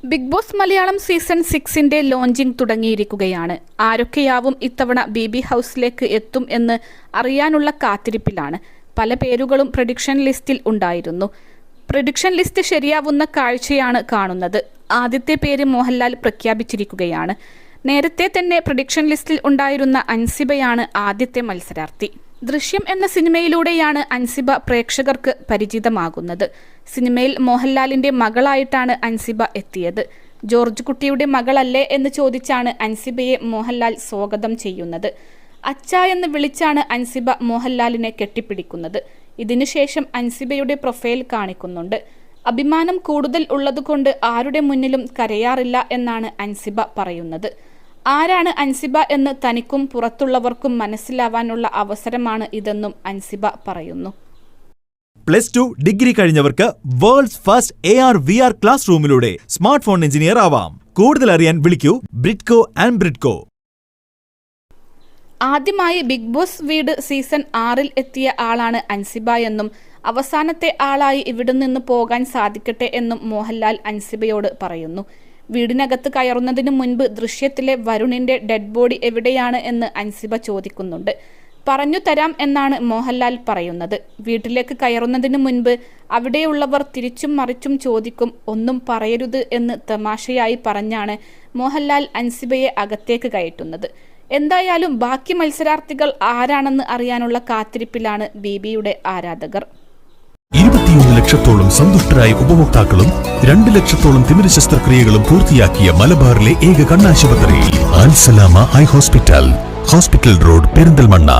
Big Boss Malayalam season 6ന്റെ launching തുടങ്ങിയിരിക്കുകയാണ്. ആരൊക്കെയാവും ഇത്തവണ ബി ഹൗസിലേക്ക് എത്തും എന്ന് അറിയാനുള്ള കാത്തിരിപ്പിലാണ്. പല പേരുകളും പ്രഡിക്ഷൻ ലിസ്റ്റിൽ ഉണ്ടായിരുന്നു. പ്രഡിക്ഷൻ ലിസ്റ്റ് ശരിയാവുന്ന കാഴ്ചയാണ് കാണുന്നത്. ആദ്യത്തെ പേര് മോഹൻലാൽ പ്രഖ്യാപിച്ചിരിക്കുകയാണ്. നേരത്തെ തന്നെ പ്രഡിക്ഷൻ ലിസ്റ്റിൽ ഉണ്ടായിരുന്ന അൻസിബയാണ് ആദ്യത്തെ മത്സരാർത്ഥി. ദൃശ്യം എന്ന സിനിമയിലൂടെയാണ് അൻസിബ പ്രേക്ഷകർക്ക് പരിചിതമാകുന്നത്. സിനിമയിൽ മോഹൻലാലിന്റെ മകളായിട്ടാണ് അൻസിബ എത്തിയത്. ജോർജ് കുട്ടിയുടെ മകളല്ലേ എന്ന് ചോദിച്ചാണ് അൻസിബയെ മോഹൻലാൽ സ്വാഗതം ചെയ്യുന്നത്. അച്ഛ എന്ന് വിളിച്ചാണ് അൻസിബ മോഹൻലാലിനെ കെട്ടിപ്പിടിക്കുന്നത്. ഇതിനുശേഷം അൻസിബയുടെ പ്രൊഫൈൽ കാണിക്കുന്നുണ്ട്. അഭിമാനം കൂടുതൽ ഉള്ളതുകൊണ്ട് ആരുടെ മുന്നിലും കരയാറില്ല എന്നാണ് അൻസിബ പറയുന്നത്. ആരാണ് അൻസിബ എന്ന് തനിക്കും പുറത്തുള്ളവർക്കും മനസ്സിലാവാനുള്ള അവസരമാണ് ഇതെന്നും അൻസിബ പറയുന്നു. +2 ഡിഗ്രി കഴിഞ്ഞവർക്ക് വേൾഡ്സ് ഫസ്റ്റ് AR/VR ക്ലാസ് റൂമിലൂടെ സ്മാർട്ട് ഫോൺ എഞ്ചിനീയർ ആവാം. കൂടുതൽ അറിയാൻ വിളിക്കൂ ബ്രിഡ്കോ ആൻഡ് ബ്രിഡ്കോ. ആദ്യമായി ബിഗ് ബോസ് വീട് സീസൺ 6-ൽ എത്തിയ ആളാണ് അൻസിബ എന്നും അവസാനത്തെ ആളായി ഇവിടെ നിന്ന് പോകാൻ സാധിക്കട്ടെ എന്നും മോഹൻലാൽ അൻസിബയോട് പറയുന്നു. വീടിനകത്ത് കയറുന്നതിന് മുൻപ് ദൃശ്യത്തിലെ വരുണിന്റെ ഡെഡ് ബോഡി എവിടെയാണ് എന്ന് അൻസിബ ചോദിക്കുന്നുണ്ട്. പറഞ്ഞു തരാം എന്നാണ് മോഹൻലാൽ പറയുന്നത്. വീട്ടിലേക്ക് കയറുന്നതിന് മുൻപ് അവിടെയുള്ളവർ തിരിച്ചും മറിച്ചും ചോദിക്കും, ഒന്നും പറയരുത് എന്ന് തമാശയായി പറഞ്ഞാണ് മോഹൻലാൽ അൻസിബയെ അകത്തേക്ക് കയറ്റുന്നത്. എന്തായാലും ബാക്കി മത്സരാർത്ഥികൾ ആരാണെന്ന് അറിയാനുള്ള കാത്തിരിപ്പിലാണ് ബിയുടെ ആരാധകർ. 21 ലക്ഷത്തോളം സന്തുഷ്ടരായ ഉപഭോക്താക്കളും 2 ലക്ഷത്തോളം തിമിര ശസ്ത്രക്രിയകളും പൂർത്തിയാക്കിയ മലബാറിലെ ഏക കണ്ണാശുപത്രി അൽ സലാമ ഹൈ ഹോസ്പിറ്റൽ റോഡ് പെരിന്തൽമണ്ണ.